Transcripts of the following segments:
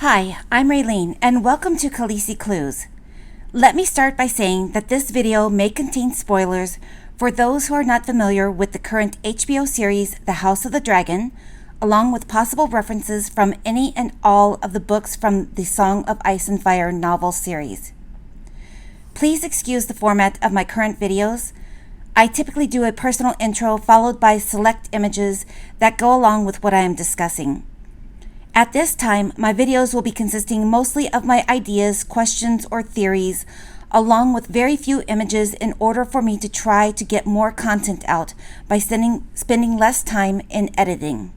Hi, I'm Raylene, and welcome to Khaleesi Clues. Let me start by saying that this video may contain spoilers for those who are not familiar with the current HBO series The House of the Dragon, along with possible references from any and all of the books from the Song of Ice and Fire novel series. Please excuse the format of my current videos. I typically do a personal intro followed by select images that go along with what I am discussing. At this time, my videos will be consisting mostly of my ideas, questions, or theories, along with very few images in order for me to try to get more content out by spending less time in editing.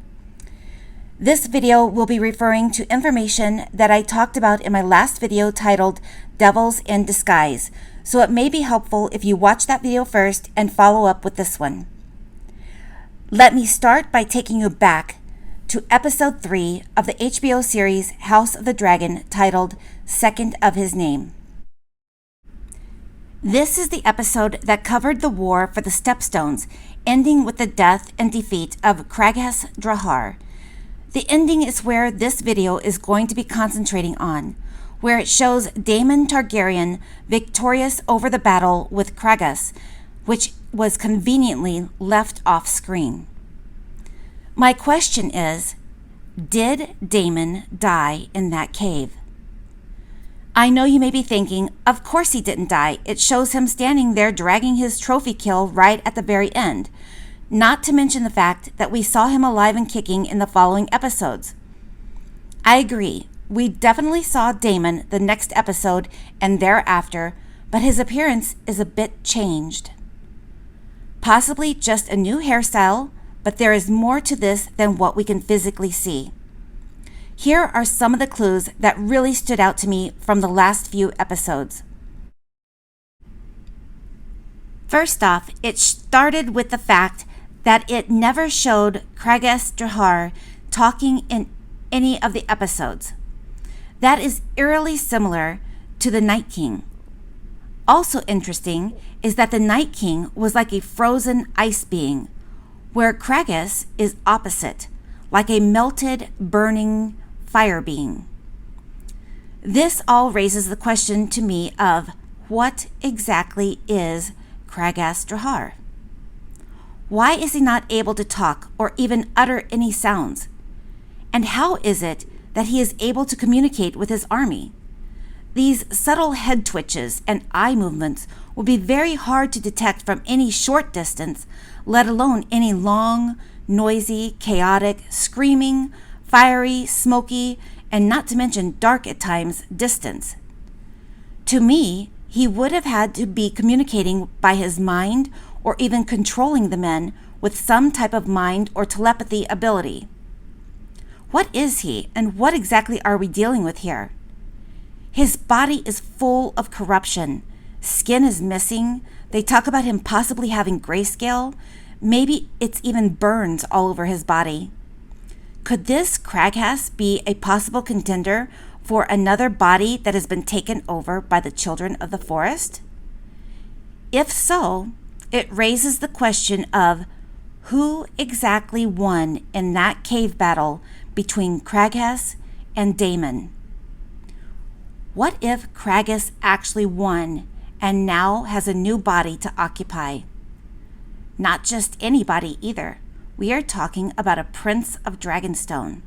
This video will be referring to information that I talked about in my last video titled Devils in Disguise, so it may be helpful if you watch that video first and follow up with this one. Let me start by taking you back to episode 3 of the HBO series House of the Dragon, titled Second of His Name. This is the episode that covered the war for the Stepstones, ending with the death and defeat of Craghas Drahar. The ending is where this video is going to be concentrating on, where it shows Daemon Targaryen victorious over the battle with Craghas, which was conveniently left off screen. My question is, did Daemon die in that cave? I know you may be thinking, of course he didn't die. It shows him standing there dragging his trophy kill right at the very end. Not to mention the fact that we saw him alive and kicking in the following episodes. I agree, we definitely saw Daemon the next episode and thereafter, but his appearance is a bit changed. Possibly just a new hairstyle, but there is more to this than what we can physically see. Here are some of the clues that really stood out to me from the last few episodes. First off, it started with the fact that it never showed Craghas Drahar talking in any of the episodes. That is eerily similar to the Night King. Also interesting is that the Night King was like a frozen ice being, where Craghas is opposite, like a melted, burning fire being. This all raises the question to me of what exactly is Craghas Drahar? Why is he not able to talk or even utter any sounds? And how is it that he is able to communicate with his army? These subtle head twitches and eye movements will be very hard to detect from any short distance, let alone any long, noisy, chaotic, screaming, fiery, smoky, and not to mention dark at times, distance. To me, he would have had to be communicating by his mind or even controlling the men with some type of mind or telepathy ability. What is he, and what exactly are we dealing with here? His body is full of corruption. Skin is missing. They talk about him possibly having grayscale. Maybe it's even burns all over his body. Could this Craghas be a possible contender for another body that has been taken over by the children of the forest? If so, it raises the question of who exactly won in that cave battle between Craghas and Daemon. What if Craghas actually won and now has a new body to occupy? Not just anybody either. We are talking about a prince of Dragonstone.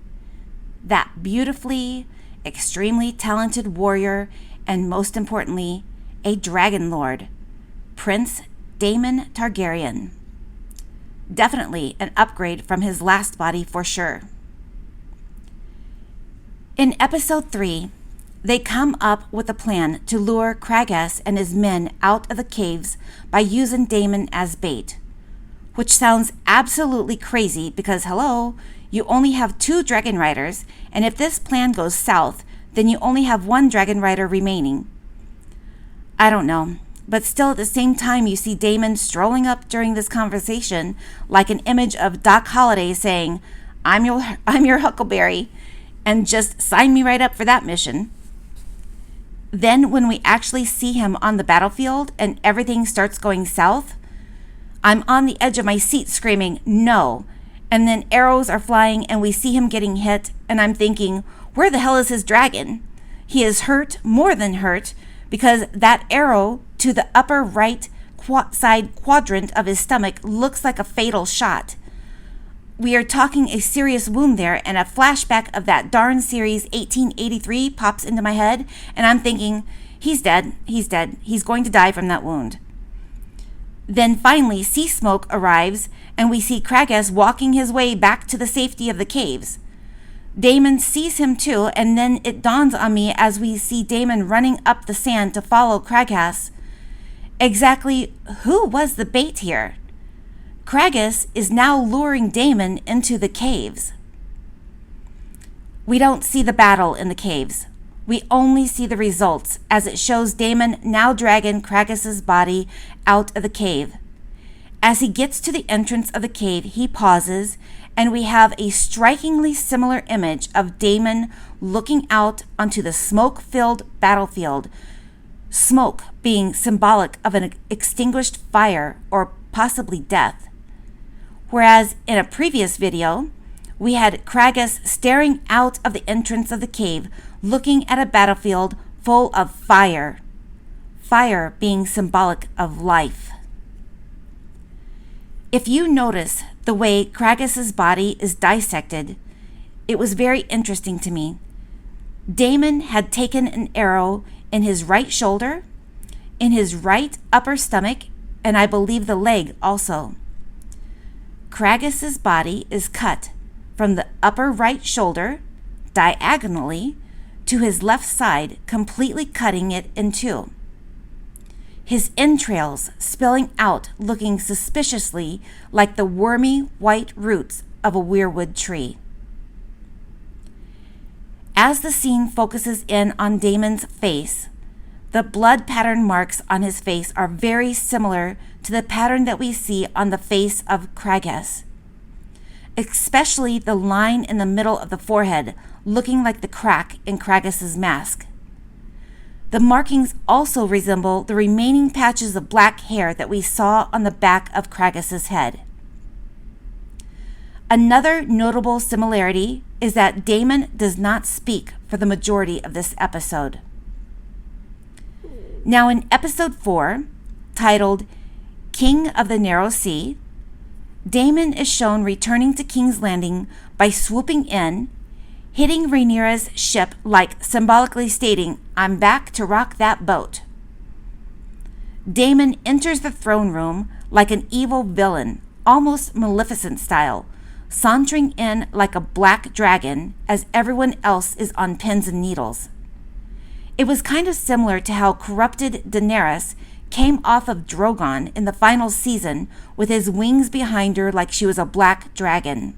That beautifully, extremely talented warrior, and most importantly, a dragon lord, Prince Daemon Targaryen. Definitely an upgrade from his last body for sure. In episode 3, they come up with a plan to lure Craghas and his men out of the caves by using Daemon as bait, which sounds absolutely crazy because, hello, you only have 2 dragon riders, and if this plan goes south, then you only have 1 dragon rider remaining. I don't know, but still at the same time you see Daemon strolling up during this conversation like an image of Doc Holliday saying, I'm your Huckleberry, and just sign me right up for that mission. Then when we actually see him on the battlefield and everything starts going south, I'm on the edge of my seat screaming, no, And then arrows are flying and we see him getting hit. And I'm thinking, where the hell is his dragon? He is hurt, more than hurt, because that arrow to the upper right side quadrant of his stomach looks like a fatal shot. We are talking a serious wound there, and a flashback of that darn series 1883 pops into my head, and I'm thinking, he's dead, he's going to die from that wound. Then finally, Sea Smoke arrives, and we see Craghas walking his way back to the safety of the caves. Daemon sees him too, and then it dawns on me as we see Daemon running up the sand to follow Craghas. Exactly who was the bait here? Craghas is now luring Daemon into the caves. We don't see the battle in the caves. We only see the results as it shows Daemon now dragging Craghas' body out of the cave. As he gets to the entrance of the cave, he pauses, and we have a strikingly similar image of Daemon looking out onto the smoke-filled battlefield, smoke being symbolic of an extinguished fire or possibly death. Whereas in a previous video, we had Craghas staring out of the entrance of the cave, looking at a battlefield full of fire. Fire being symbolic of life. If you notice the way Craghas' body is dissected, it was very interesting to me. Daemon had taken an arrow in his right shoulder, in his right upper stomach, and I believe the leg also. Craghas' body is cut from the upper right shoulder, diagonally, to his left side, completely cutting it in two. His entrails spilling out, looking suspiciously like the wormy white roots of a weirwood tree. As the scene focuses in on Daemon's face, the blood pattern marks on his face are very similar to the pattern that we see on the face of Craghas, especially the line in the middle of the forehead, looking like the crack in Craghas' mask. The markings also resemble the remaining patches of black hair that we saw on the back of Craghas' head. Another notable similarity is that Daemon does not speak for the majority of this episode. Now in episode 4, titled King of the Narrow Sea, Daemon is shown returning to King's Landing by swooping in, hitting Rhaenyra's ship like symbolically stating, "I'm back to rock that boat." Daemon enters the throne room like an evil villain, almost Maleficent style, sauntering in like a black dragon as everyone else is on pins and needles. It was kind of similar to how corrupted Daenerys came off of Drogon in the final season with his wings behind her like she was a black dragon.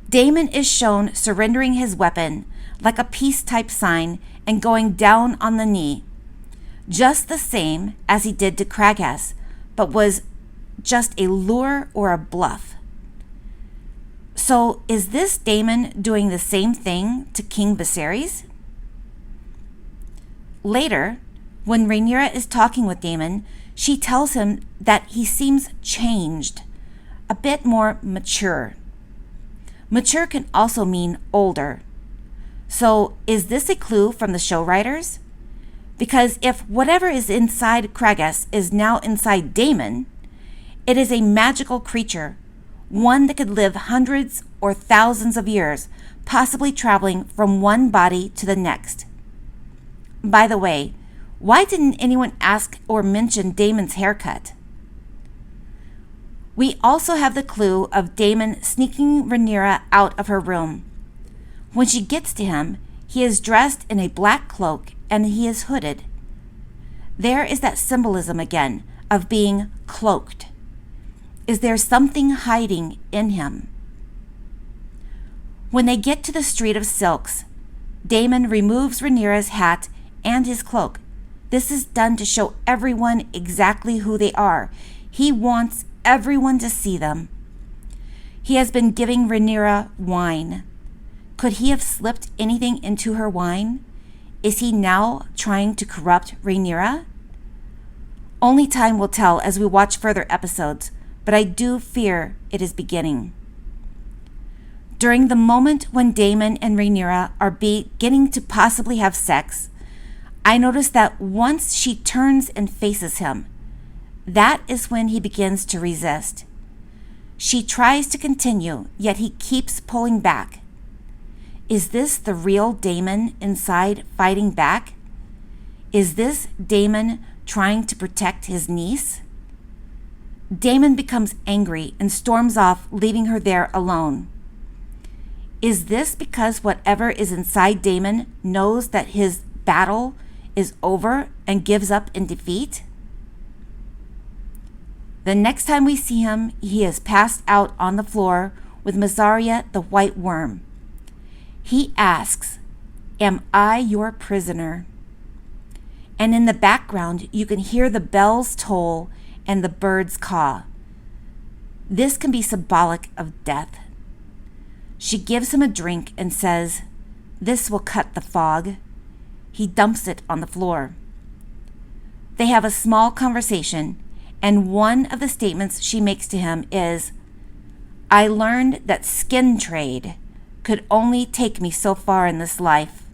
Daemon is shown surrendering his weapon like a peace-type sign and going down on the knee, just the same as he did to Craghas, but was just a lure or a bluff. So is this Daemon doing the same thing to King Viserys? Later, when Rhaenyra is talking with Daemon, she tells him that he seems changed, a bit more mature. Mature can also mean older. So is this a clue from the show writers? Because if whatever is inside Craghas is now inside Daemon, it is a magical creature, one that could live hundreds or thousands of years, possibly traveling from one body to the next. By the way, why didn't anyone ask or mention Daemon's haircut? We also have the clue of Daemon sneaking Rhaenyra out of her room. When she gets to him, he is dressed in a black cloak and he is hooded. There is that symbolism again of being cloaked. Is there something hiding in him? When they get to the Street of Silks, Daemon removes Rhaenyra's hat and his cloak. This is done to show everyone exactly who they are. He wants everyone to see them. He has been giving Rhaenyra wine. Could he have slipped anything into her wine? Is he now trying to corrupt Rhaenyra? Only time will tell as we watch further episodes, but I do fear it is beginning. During the moment when Daemon and Rhaenyra are beginning to possibly have sex, I notice that once she turns and faces him, that is when he begins to resist. She tries to continue, yet he keeps pulling back. Is this the real Daemon inside fighting back? Is this Daemon trying to protect his niece? Daemon becomes angry and storms off, leaving her there alone. Is this because whatever is inside Daemon knows that his battle is over and gives up in defeat? The next time we see him, he is passed out on the floor with Mysaria the White Worm. He asks, "Am I your prisoner?" And in the background, you can hear the bells toll and the birds caw. This can be symbolic of death. She gives him a drink and says, "This will cut the fog." He dumps it on the floor. They have a small conversation, and one of the statements she makes to him is, "I learned that skin trade could only take me so far in this life."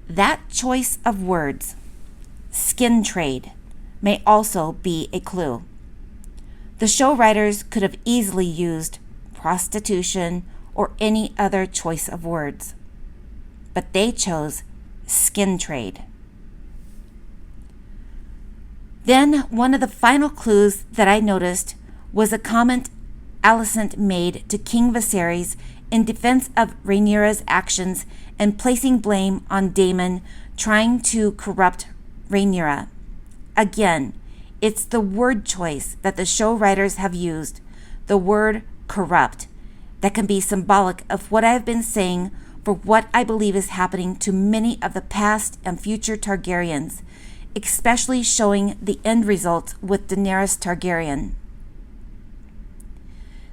That choice of words, skin trade, may also be a clue. The show writers could have easily used prostitution or any other choice of words, but they chose skin trade. Then one of the final clues that I noticed was a comment Alicent made to King Viserys in defense of Rhaenyra's actions and placing blame on Daemon trying to corrupt Rhaenyra. Again, it's the word choice that the show writers have used, the word corrupt, that can be symbolic of what I've been saying for what I believe is happening to many of the past and future Targaryens, especially showing the end result with Daenerys Targaryen.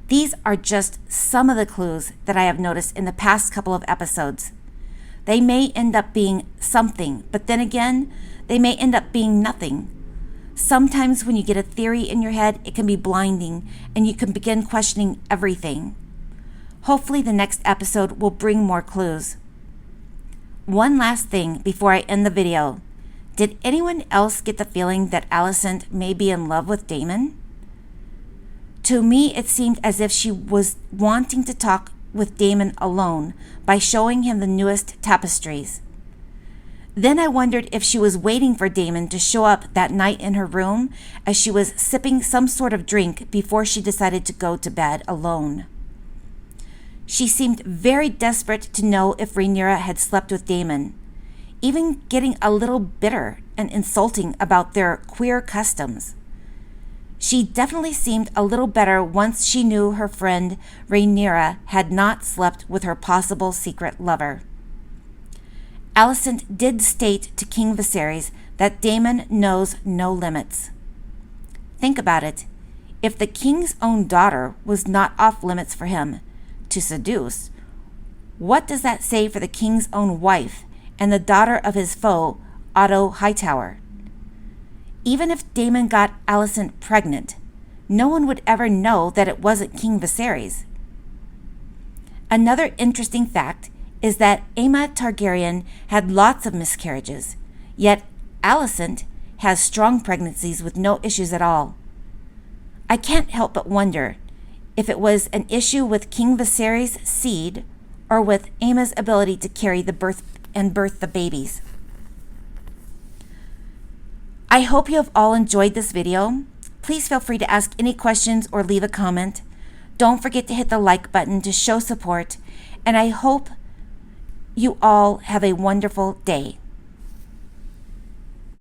These are just some of the clues that I have noticed in the past couple of episodes. They may end up being something, but then again, they may end up being nothing. Sometimes when you get a theory in your head, it can be blinding and you can begin questioning everything. Hopefully the next episode will bring more clues. One last thing before I end the video. Did anyone else get the feeling that Alicent may be in love with Daemon? To me, it seemed as if she was wanting to talk with Daemon alone by showing him the newest tapestries. Then I wondered if she was waiting for Daemon to show up that night in her room as she was sipping some sort of drink before she decided to go to bed alone. She seemed very desperate to know if Rhaenyra had slept with Daemon, even getting a little bitter and insulting about their queer customs. She definitely seemed a little better once she knew her friend Rhaenyra had not slept with her possible secret lover. Alicent did state to King Viserys that Daemon knows no limits. Think about it. If the king's own daughter was not off limits for him to seduce, what does that say for the king's own wife and the daughter of his foe, Otto Hightower? Even if Daemon got Alicent pregnant, no one would ever know that it wasn't King Viserys. Another interesting fact is that Aemma Targaryen had lots of miscarriages, yet Alicent has strong pregnancies with no issues at all. I can't help but wonder if it was an issue with King Viserys' seed or with Aemma's ability to carry the birth the babies. I hope you have all enjoyed this video. Please feel free to ask any questions or leave a comment. Don't forget to hit the like button to show support, and I hope you all have a wonderful day.